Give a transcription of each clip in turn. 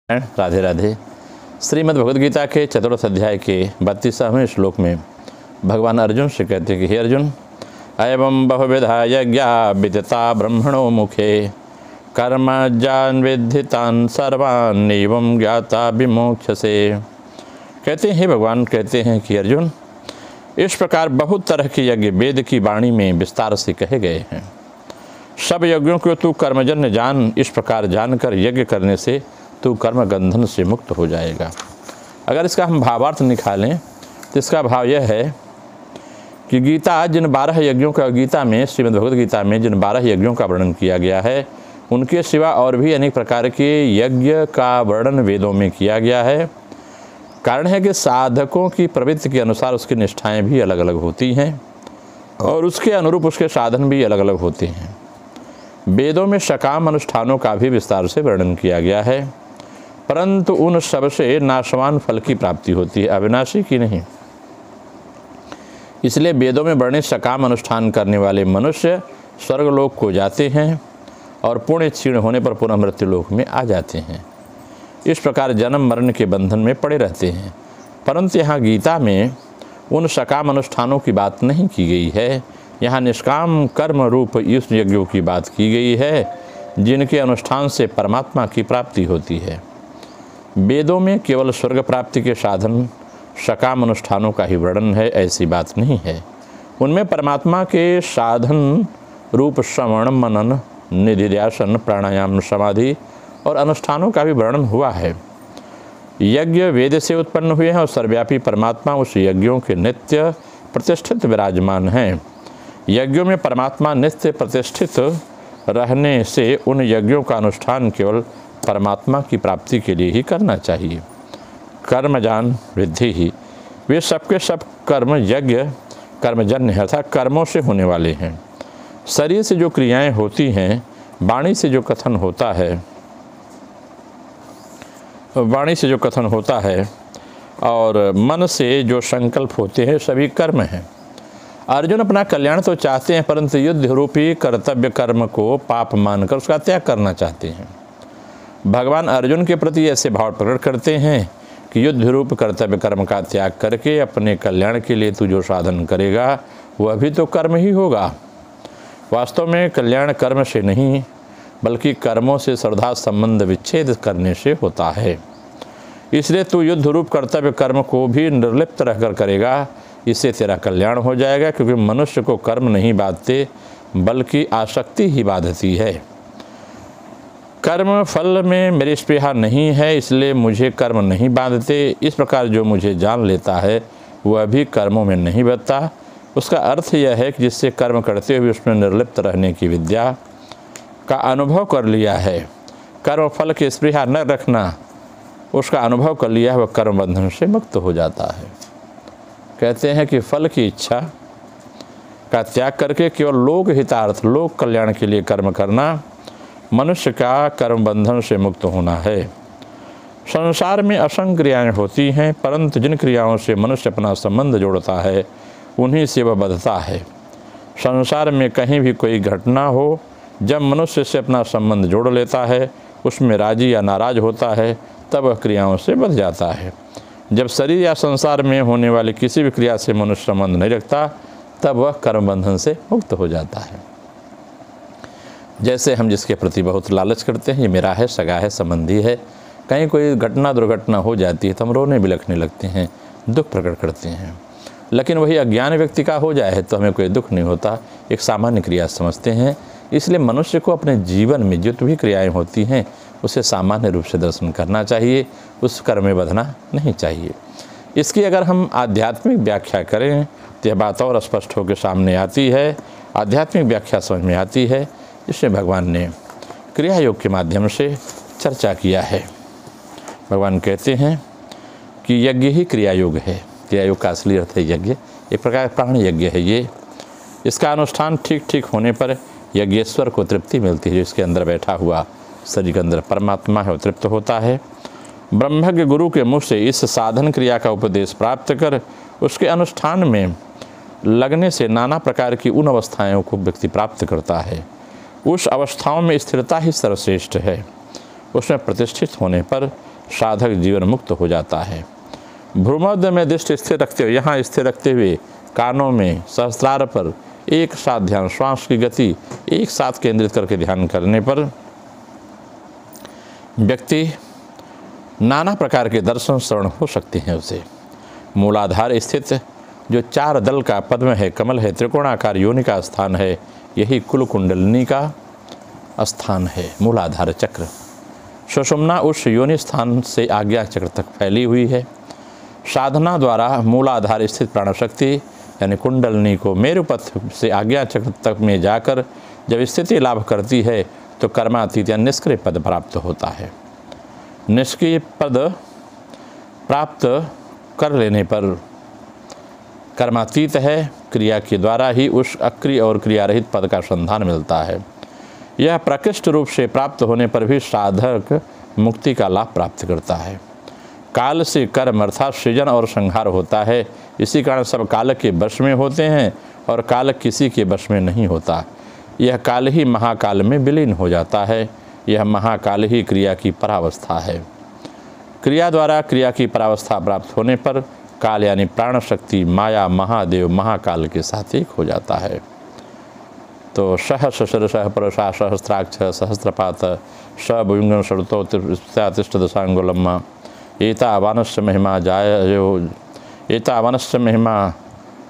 राधे राधे। श्रीमद् भगवद गीता के चतुर्थ अध्याय के 32वें श्लोक में भगवान अर्जुन से कहते हैं कि हे अर्जुन, एवं बहुविधा यज्ञा विदिता ब्रह्मणो मुखे कर्मजान विद्धितान सर्वान् एवं ज्ञाता विमोक्षसे। कहते हैं भगवान कहते हैं कि अर्जुन, इस प्रकार बहुत तरह के यज्ञ वेद की वाणी में विस्तार से कहे गए हैं। सब यज्ञों को तू कर्मजन्य जान। इस प्रकार जानकर यज्ञ करने से तू कर्म बंधन से मुक्त हो जाएगा। अगर इसका हम भावार्थ निकालें तो इसका भाव यह है कि गीता जिन 12 यज्ञों का गीता में श्रीमद् भगवद गीता में जिन 12 यज्ञों का वर्णन किया गया है, उनके सिवा और भी अनेक प्रकार के यज्ञ का वर्णन वेदों में किया गया है। कारण है कि साधकों की प्रवृत्ति के अनुसार उसकी निष्ठाएं भी अलग अलग होती हैं और उसके अनुरूप उसके साधन भी अलग अलग होते हैं। वेदों में सकाम अनुष्ठानों का भी विस्तार से वर्णन किया गया है, परंतु उन सबसे नाशवान फल की प्राप्ति होती है, अविनाशी की नहीं। इसलिए वेदों में वर्णित सकाम अनुष्ठान करने वाले मनुष्य स्वर्गलोक को जाते हैं और पुण्य क्षीण होने पर पुनः मृत्यु लोक में आ जाते हैं। इस प्रकार जन्म मरण के बंधन में पड़े रहते हैं। परंतु यहाँ गीता में उन सकाम अनुष्ठानों की बात नहीं की गई है। यहाँ निष्काम कर्म रूप इस यज्ञों की बात की गई है, जिनके अनुष्ठान से परमात्मा की प्राप्ति होती है। वेदों में केवल स्वर्ग प्राप्ति के साधन सकाम अनुष्ठानों का ही वर्णन है, ऐसी बात नहीं है। उनमें परमात्मा के साधन रूप श्रवण मनन निधिध्यासन प्राणायाम समाधि और अनुष्ठानों का भी वर्णन हुआ है। यज्ञ वेद से उत्पन्न हुए हैं और सर्वव्यापी परमात्मा उस यज्ञों के नित्य प्रतिष्ठित विराजमान हैं। यज्ञों में परमात्मा नित्य प्रतिष्ठित रहने से उन यज्ञों का अनुष्ठान केवल परमात्मा की प्राप्ति के लिए ही करना चाहिए। कर्मजान वृद्धि ही, वे सबके सब कर्म यज्ञ कर्मजन्य है अर्थात कर्मों से होने वाले हैं। शरीर से जो क्रियाएं होती हैं, वाणी से जो कथन होता है और मन से जो संकल्प होते हैं, सभी कर्म हैं। अर्जुन अपना कल्याण तो चाहते हैं, परंतु युद्ध रूपी कर्तव्य कर्म को पाप मानकर उसका त्याग करना चाहते हैं। भगवान अर्जुन के प्रति ऐसे भाव प्रकट करते हैं कि युद्ध रूप कर्तव्य कर्म का त्याग करके अपने कल्याण के लिए तू जो साधन करेगा वह भी तो कर्म ही होगा। वास्तव में कल्याण कर्म से नहीं बल्कि कर्मों से श्रद्धा संबंध विच्छेद करने से होता है। इसलिए तू युद्ध रूप कर्तव्य कर्म को भी निर्लिप्त रहकर करेगा, इससे तेरा कल्याण हो जाएगा। क्योंकि मनुष्य को कर्म नहीं बांधते बल्कि आसक्ति ही बांधती है। कर्म फल में मेरी स्पृहा नहीं है, इसलिए मुझे कर्म नहीं बांधते। इस प्रकार जो मुझे जान लेता है वह भी कर्मों में नहीं बचता। उसका अर्थ यह है कि जिससे कर्म करते हुए उसमें निर्लिप्त रहने की विद्या का अनुभव कर लिया है, कर्म फल की स्पृहा न रखना उसका अनुभव कर लिया है, वह कर्म बंधन से मुक्त हो जाता है। कहते हैं कि फल की इच्छा का त्याग करके केवल लोक हितार्थ लोक कल्याण के लिए कर्म करना मनुष्य का कर्म बंधन से मुक्त होना है। संसार में असंख्य क्रियाएं होती हैं, परंतु जिन क्रियाओं से मनुष्य अपना संबंध जोड़ता है उन्हीं से वह बंधता है। संसार में कहीं भी कोई घटना हो, जब मनुष्य से अपना संबंध जोड़ लेता है, उसमें राजी या नाराज होता है, तब वह क्रियाओं से बंध जाता है। जब शरीर या संसार में होने वाली किसी भी क्रिया से मनुष्य संबंध नहीं रखता, तब वह कर्म बंधन से मुक्त हो जाता है। जैसे हम जिसके प्रति बहुत लालच करते हैं, ये मेरा है, सगा है, संबंधी है, कहीं कोई घटना दुर्घटना हो जाती है तो हम रोने बिलखने लगते हैं, दुख प्रकट करते हैं। लेकिन वही अज्ञान व्यक्ति का हो जाए तो हमें कोई दुख नहीं होता, एक सामान्य क्रिया समझते हैं। इसलिए मनुष्य को अपने जीवन में जो भी क्रियाएं होती हैं उसे सामान्य रूप से दर्शन करना चाहिए, उस कर्म में बंधना नहीं चाहिए। इसकी अगर हम आध्यात्मिक व्याख्या करें तो यह बात और स्पष्ट होकर सामने आती है। आध्यात्मिक व्याख्या समझ में आती है, इसमें भगवान ने क्रिया योग के माध्यम से चर्चा किया है। भगवान कहते हैं कि यज्ञ ही क्रिया योग है। क्रिया योग का असली अर्थ है यज्ञ, एक प्रकार प्राण यज्ञ है ये। इसका अनुष्ठान ठीक ठीक होने पर यज्ञेश्वर को तृप्ति मिलती है। जिसके अंदर बैठा हुआ शरीर के अंदर परमात्मा है, वो तृप्त होता है। ब्रह्मज्ञ गुरु के मुख से इस साधन क्रिया का उपदेश प्राप्त कर उसके अनुष्ठान में लगने से नाना प्रकार की उन अवस्थाओं को व्यक्ति प्राप्त करता है। उस अवस्थाओं में स्थिरता ही सर्वश्रेष्ठ है। उसमें प्रतिष्ठित होने पर साधक जीवन मुक्त हो जाता है। भ्रूमध्य में दृष्टि स्थिर रखते हुए, यहाँ स्थिर रखते हुए कानों में सहस्त्रार पर एक साथ ध्यान, श्वास की गति एक साथ केंद्रित करके ध्यान करने पर व्यक्ति नाना प्रकार के दर्शन श्रवण हो सकते हैं। उसे मूलाधार स्थित जो 4 दल का पद्म है, कमल है, त्रिकोणाकार योनि का स्थान है, यही कुल कुंडलिनी का स्थान है, मूलाधार चक्र। सुषुम्ना उस योनि स्थान से आज्ञा चक्र तक फैली हुई है। साधना द्वारा मूलाधार स्थित प्राणशक्ति यानी कुंडलिनी को मेरुपथ से आज्ञा चक्र तक में जाकर जब स्थिति लाभ करती है तो कर्मातीत या निष्क्रिय पद प्राप्त होता है। निष्क्रिय पद प्राप्त कर लेने पर कर्मातीत है, क्रिया के द्वारा ही उस अक्रिय और क्रिया रहित पद का संधान मिलता है। यह प्रकृष्ट रूप से प्राप्त होने पर भी साधक मुक्ति का लाभ प्राप्त करता है। काल से कर्म अर्थात सृजन और संहार होता है, इसी कारण सब काल के वश में होते हैं और काल किसी के वश में नहीं होता। यह काल ही महाकाल में विलीन हो जाता है। यह महाकाल ही क्रिया की परावस्था है। क्रिया द्वारा क्रिया की परावस्था प्राप्त होने पर काल यानी प्राण शक्ति माया महादेव महाकाल के साथ एक हो जाता है। तो सहस्र पुरुषा सहस्राक्ष सहस्रपात भुजंगम षडुतो दशांगुलम्मा एतावानस्य महिमा एतावानस्य महिमा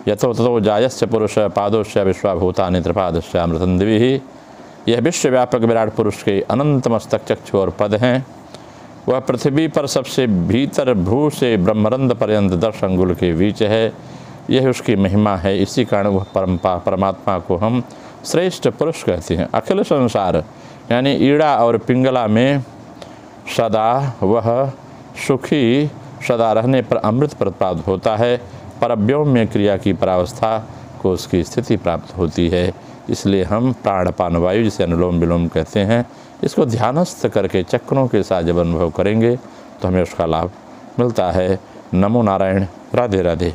यथो तथो जायस्य पुरुष पादोश्य विश्वाभूतानि त्रिपादस्य अमृतं दिवि। यह विश्वव्यापक विराट पुरुष के अनंत मस्तक चक्षु और पद हैं। वह पृथ्वी पर सबसे भीतर भ्रू से ब्रह्मरंध्र पर्यंत 10 अंगुल के बीच है। यह उसकी महिमा है। इसी कारण वह परमात्मा को हम श्रेष्ठ पुरुष कहते हैं। अखिल संसार यानी ईड़ा और पिंगला में सदा वह सुखी सदा रहने पर अमृत प्राप्त होता है। परव्योम में क्रिया की परावस्था को उसकी स्थिति प्राप्त होती है। इसलिए हम प्राणपान वायु जिसे अनुलोम विलोम कहते हैं, इसको ध्यानस्थ करके चक्रों के साथ जब अनुभव करेंगे तो हमें उसका लाभ मिलता है। नमो नारायण। राधे राधे।